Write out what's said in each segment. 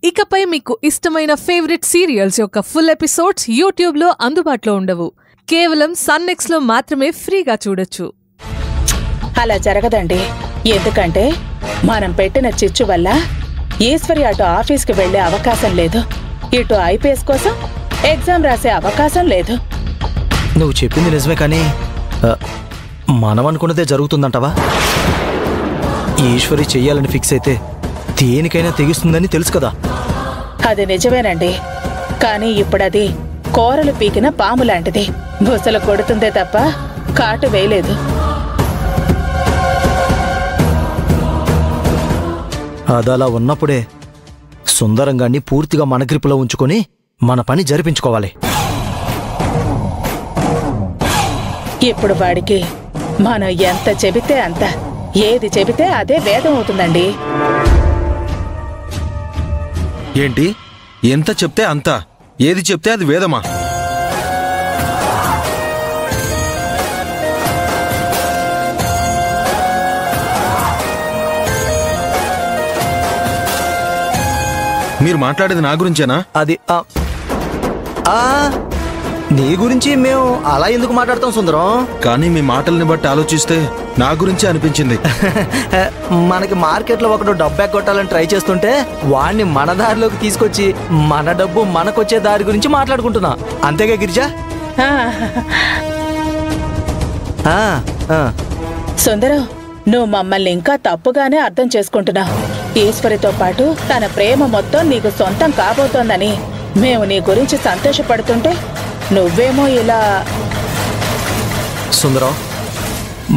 ఇకపై మీకు ఇష్టమైన ఫేవరెట్ సీరియల్స్ యొక్క ఫుల్ ఎపిసోడ్స్ యూట్యూబ్లో అందుబాటులో ఉండవు. కేవలం సన్నెక్స్లో మాత్రమే ఫ్రీగా చూడొచ్చు. అలా జరగదండి. ఎందుకంటే మనం పెట్టిన చిచ్చు వల్ల ఈశ్వరి అటు ఆఫీస్కి వెళ్లే అవకాశం లేదు, ఇటు ఐపీఎస్ కోసం ఎగ్జామ్ రాసే అవకాశం లేదు. నువ్వు చెప్పింది నిజమే, కానీ మనం అనుకున్నదే జరుగుతుందంటవా? ఈశ్వరి చెయ్యాలని ఫిక్స్ అయితే దేనికైనా తెగిస్తుందని తెలుసు కదా. అది నిజమేనండి, కానీ ఇప్పుడది కోరలు పీకిన పాము లాంటిది. బుసలు కొడుతుందే తప్ప కాటు వేయలేదు. అదలా ఉన్నప్పుడే సుందరంగాన్ని పూర్తిగా మన గ్రిపులో ఉంచుకొని మన పని జరిపించుకోవాలి. ఇప్పుడు వాడికి మనం ఎంత చెబితే అంత, ఏది చెబితే అదే వేదం అవుతుందండి. ఏంటి? ఎంత చెప్తే అంత, ఏది చెప్తే అది వేదమా? మీరు మాట్లాడేది నా గురించేనా? అది నీ గురించి మేము అలా ఎందుకు మాట్లాడతాం సుందరం? కానీ మీ మాటల్ని బట్టి ఆలోచిస్తే నా గురించి అనిపించింది. మనకి మార్కెట్లో ఒకడు డబ్బు ఎగ్గొట్టాలని ట్రై చేస్తుంటే వాడిని మన దారిలోకి తీసుకొచ్చి మన డబ్బు మనకొచ్చే దారి గురించి మాట్లాడుకుంటున్నా. అంతేగా గిరిజా? సుందరం, నువ్వు మమ్మల్ని ఇంకా తప్పుగానే అర్థం చేసుకుంటున్నావు. ఈశ్వరితో పాటు తన ప్రేమ మొత్తం నీకు సొంతం కాబోతోందని మేము నీ గురించి సంతోషపడుతుంటే నువ్వేమో ఇలా. సుందరం,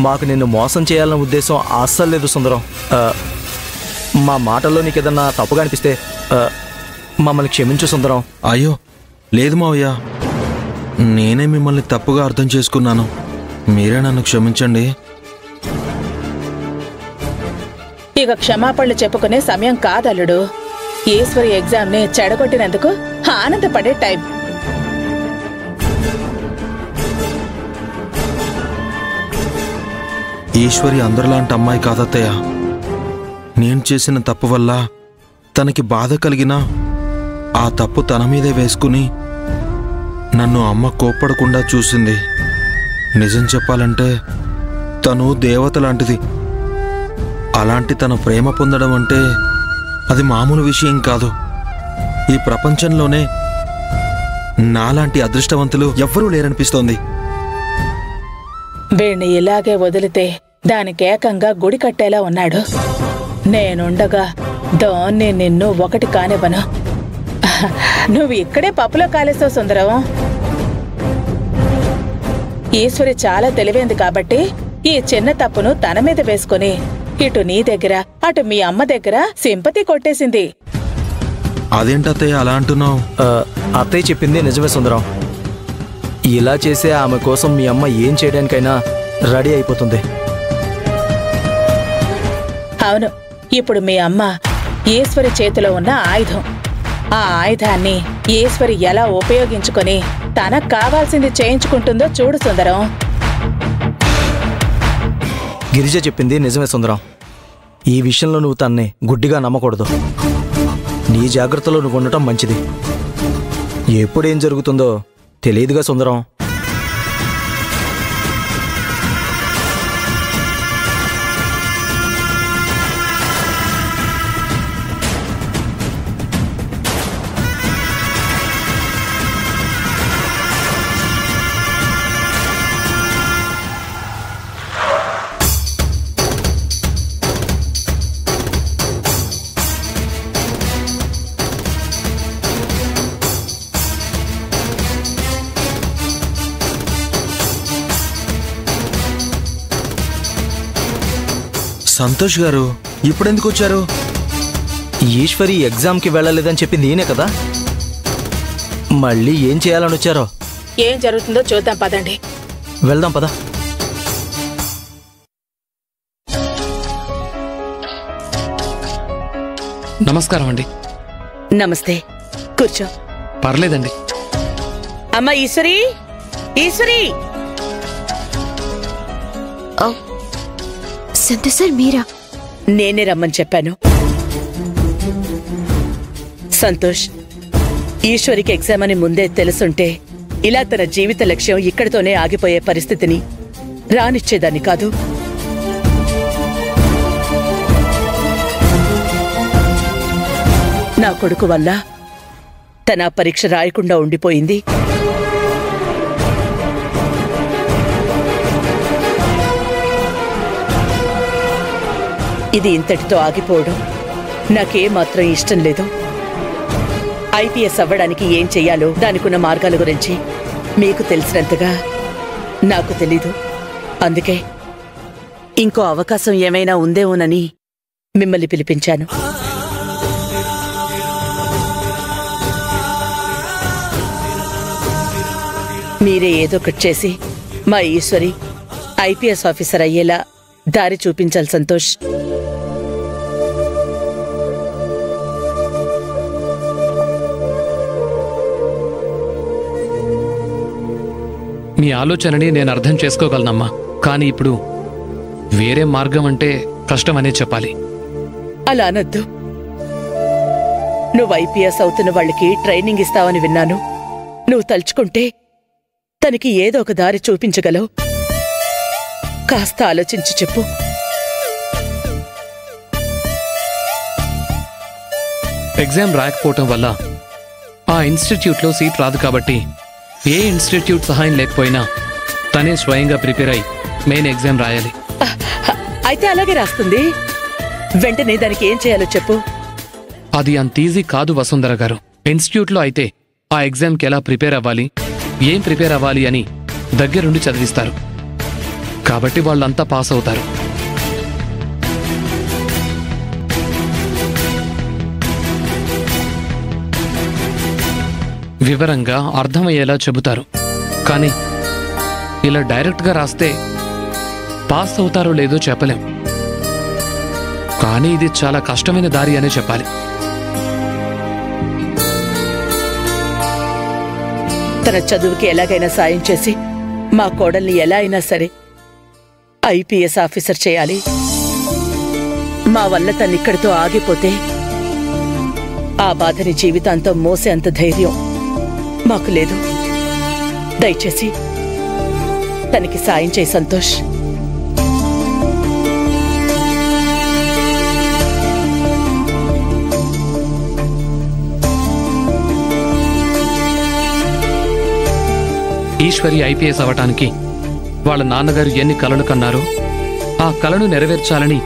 మాకు నిన్ను మోసం చేయాలన్న ఉద్దేశం అస్సలు లేదు సుందరం. మా మాటల్లో నీకేదన్నా తప్పుగా అనిపిస్తే మమ్మల్ని క్షమించు సుందరం. అయ్యో లేదు మావయ్య, నేనే మిమ్మల్ని తప్పుగా అర్థం చేసుకున్నాను. మీరే నన్ను క్షమించండి. ఇక క్షమాపణలు చెప్పుకునే సమయం కాదల్లుడు. ఈశ్వరి ఎగ్జామ్ ని చెడగొట్టినందుకు ఆనందపడే టైం. ఈశ్వరి అందరిలాంటి అమ్మాయి కాదత్తయ్య. నేను చేసిన తప్పు వల్ల తనకి బాధ కలిగినా ఆ తప్పు తన మీదే వేసుకుని నన్ను అమ్మ కోప్పడకుండా చూసింది. నిజం చెప్పాలంటే తను దేవత లాంటిది. అలాంటి తన ప్రేమ పొందడం అంటే అది మామూలు విషయం కాదు. ఈ ప్రపంచంలోనే నాలాంటి అదృష్టవంతులు ఎవ్వరూ లేరనిపిస్తోంది. వీణ్ణి ఇలాగే వదిలితే దానికి ఏకంగా గుడి కట్టేలా ఉన్నాడు. నేనుండగా దాన్ని నిన్ను ఒకటి కానివ్వను. నువ్వు ఇక్కడే పప్పులో కాలేస్తావు సుందరం. ఈశ్వరి చాలా తెలివైంది కాబట్టి ఈ చిన్న తప్పును తన మీద వేసుకుని ఇటు నీ దగ్గర అటు మీ అమ్మ దగ్గర సింపతి కొట్టేసింది. అదేంటత్తయ్య అలా అంటున్నావు? అత్తయ్య చెప్పింది నిజమే సుందరం. ఇలా చేసే ఆమె కోసం మీ అమ్మ ఏం చేయడానికైనా రెడీ అయిపోతుంది. అవును, ఇప్పుడు మీ అమ్మ ఈశ్వరి చేతిలో ఉన్న ఆయుధం. ఆ ఆయుధాన్ని ఈశ్వరి ఎలా ఉపయోగించుకొని తనకు కావాల్సింది చేయించుకుంటుందో చూడు సుందరం. గిరిజ చెప్పింది నిజమే సుందరం. ఈ విషయంలో నువ్వు తన్ని గుడ్డిగా నమ్మకూడదు. నీ జాగ్రత్తలో నువ్వు ఉండటం మంచిది. ఎప్పుడేం జరుగుతుందో తెలియదుగా సుందరం. సంతోష్ గారు ఇప్పుడెందుకు వచ్చారు? ఈశ్వరి ఎగ్జామ్కి వెళ్ళలేదని చెప్పింది ఈయనే కదా. మళ్ళీ ఏం చేయాలని వచ్చారో? ఏం జరుగుతుందో చూద్దాం పదండి. వెళ్దాం పద. నమస్కారం అండి. నమస్తే, కూర్చో. పర్లేదండి. అమ్మా ఈశ్వరి, ఈశ్వరి. సంతోష్ సార్ మీరా? నేనే రమ్మని చెప్పాను. సంతోష్, ఈశ్వరికి ఎగ్జామ్ అని ముందే తెలుసుంటే ఇలా తన జీవిత లక్ష్యం ఇక్కడితోనే ఆగిపోయే పరిస్థితిని రానిచ్చేదాన్ని కాదు. నా కొడుకు వల్ల తన పరీక్ష రాయకుండా ఉండిపోయింది. ఇది ఇంతటితో ఆగిపోవడం నాకేమాత్రం ఇష్టం లేదు. ఐపీఎస్ అవ్వడానికి ఏం చెయ్యాలో దానికున్న మార్గాల గురించి మీకు తెలిసినంతగా నాకు తెలీదు. అందుకే ఇంకో అవకాశం ఏమైనా ఉందేమోనని మిమ్మల్ని పిలిపించాను. మీరే ఏదో ఒకటి చేసి మా ఈశ్వరి ఐపీఎస్ ఆఫీసర్ అయ్యేలా దారి చూపించాలి సంతోష్. మీ ఆలోచనని నేను అర్థం చేసుకోగలనమ్మా, కానీ ఇప్పుడు వేరే మార్గం అంటే కష్టమనే చెప్పాలి. అలా అనొద్దు. నువ్వు ఐపీఎస్ అవుతున్న వాళ్ళకి ట్రైనింగ్ ఇస్తావని విన్నాను. నువ్వు తలుచుకుంటే తనకి ఏదో ఒక దారి చూపించగలవు. కాస్త ఆలోచించి చెప్పు. ఎగ్జామ్ రాకపోవటం వల్ల ఆ ఇన్స్టిట్యూట్లో సీట్ రాదు కాబట్టి ఏ ఇన్స్టిట్యూట్ సహాయం లేకపోయినా తనే స్వయంగా ప్రిపేర్ అయి మెయిన్ ఎగ్జామ్ రాయాలి. అయితే అలాగే రాస్తుంది. వెంటనే దానికి ఏం చేయాలో చెప్పు. అది అంత ఈజీ కాదు వసుంధర గారు. ఇన్స్టిట్యూట్లో అయితే ఆ ఎగ్జామ్కి ఎలా ప్రిపేర్ అవ్వాలి, ఏం ప్రిపేర్ అవ్వాలి అని దగ్గరుండి చదివిస్తారు. కాబట్టి వాళ్ళంతా పాస్ అవుతారు. వివరంగా అర్థమయ్యేలా చెబుతారు. కానీ ఇలా డైరెక్ట్గా రాస్తే పాస్ అవుతారో లేదో చెప్పలేం. కానీ ఇది చాలా కష్టమైన దారి అనే చెప్పాలి. తన చదువుకి ఎలాగైనా సాయం చేసి మా కోడల్ని ఎలా అయినా సరే ఐపీఎస్ ఆఫీసర్ చేయాలి. మా వల్ల తనిక్కడితో ఆగిపోతే ఆ బాధని జీవితాంతం మోసే అంత ధైర్యం మాకు లేదు. దయచేసి తనకి సాయం చేయి సంతోష్. ఈశ్వరి ఐపీఎస్ అవ్వటానికి వాళ్ళ నాన్నగారు ఎన్ని కలలు కన్నారో ఆ కలను నెరవేర్చాలని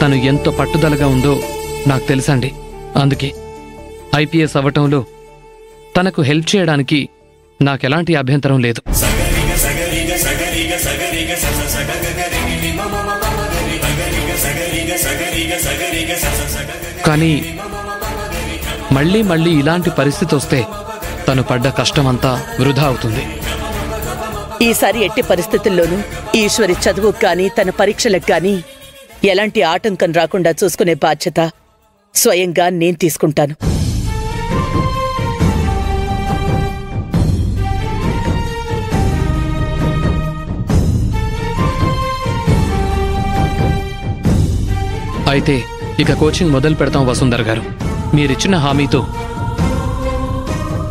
తను ఎంతో పట్టుదలగా ఉందో నాకు తెలుసండి. అందుకే ఐపీఎస్ అవ్వటంలో తనకు హెల్ప్ చేయడానికి నాకెలాంటి అభ్యంతరం లేదు. కానీ మళ్ళీ మళ్ళీ ఇలాంటి పరిస్థితి వస్తే తను పడ్డ కష్టమంతా వృధా అవుతుంది. ఈసారి ఎట్టి పరిస్థితుల్లోనూ ఈశ్వరి చదువుకు గాని తన పరీక్షలకు గాని ఎలాంటి ఆటంకం రాకుండా చూసుకునే బాధ్యత స్వయంగా నేను తీసుకుంటాను. అయితే ఇక కోచింగ్ మొదలు పెడతాం వసుంధర గారు. మీరిచ్చిన హామీతో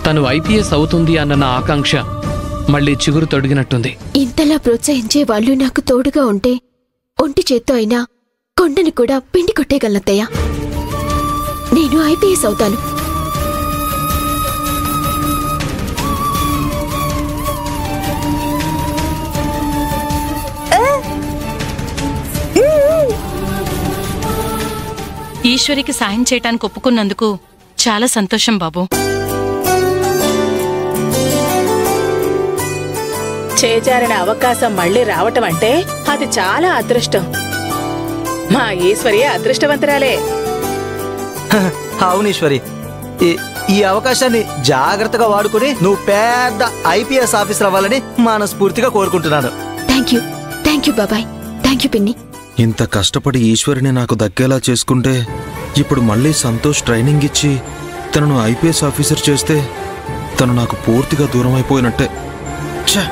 తను ఐపీఎస్ అవుతుంది అన్న నా ఆకాంక్ష మళ్ళీ చిగురు తొడిగినట్టుంది. ఇంతలా ప్రోత్సహించే వాళ్ళు నాకు తోడుగా ఉంటే ఒంటి చేత్తో అయినా కొండని కూడా పిండి కొట్టేయగలనత్తయ్య. నేను ఐపీఎస్ అవుతాను. ఈశ్వరికి సాయం చేయటానికి ఒప్పుకున్నందుకు చాలా సంతోషం బాబు. చేజారిన అవకాశం మళ్ళీ రావటం అంటే అది చాలా అదృష్టం. మా ఈశ్వరి అదృష్టవంతురాలే. అవును ఈశ్వరి, ఈ అవకాశాన్ని జాగ్రత్తగా వాడుకుని నువ్వు పెద్ద ఐపీఎస్ ఆఫీసర్ అవ్వాలని మనస్ఫూర్తిగా కోరుకుంటున్నాను. థ్యాంక్ యూ బాబాయ్. థ్యాంక్ యూ పిన్ని. ఇంత కష్టపడి ఈశ్వరిని నాకు దక్కేలా చేసుకుంటే ఇప్పుడు మళ్ళీ సంతోష్ ట్రైనింగ్ ఇచ్చి తనను ఐపీఎస్ ఆఫీసర్ చేస్తే తను నాకు పూర్తిగా దూరం అయిపోయినట్టే. ఛ!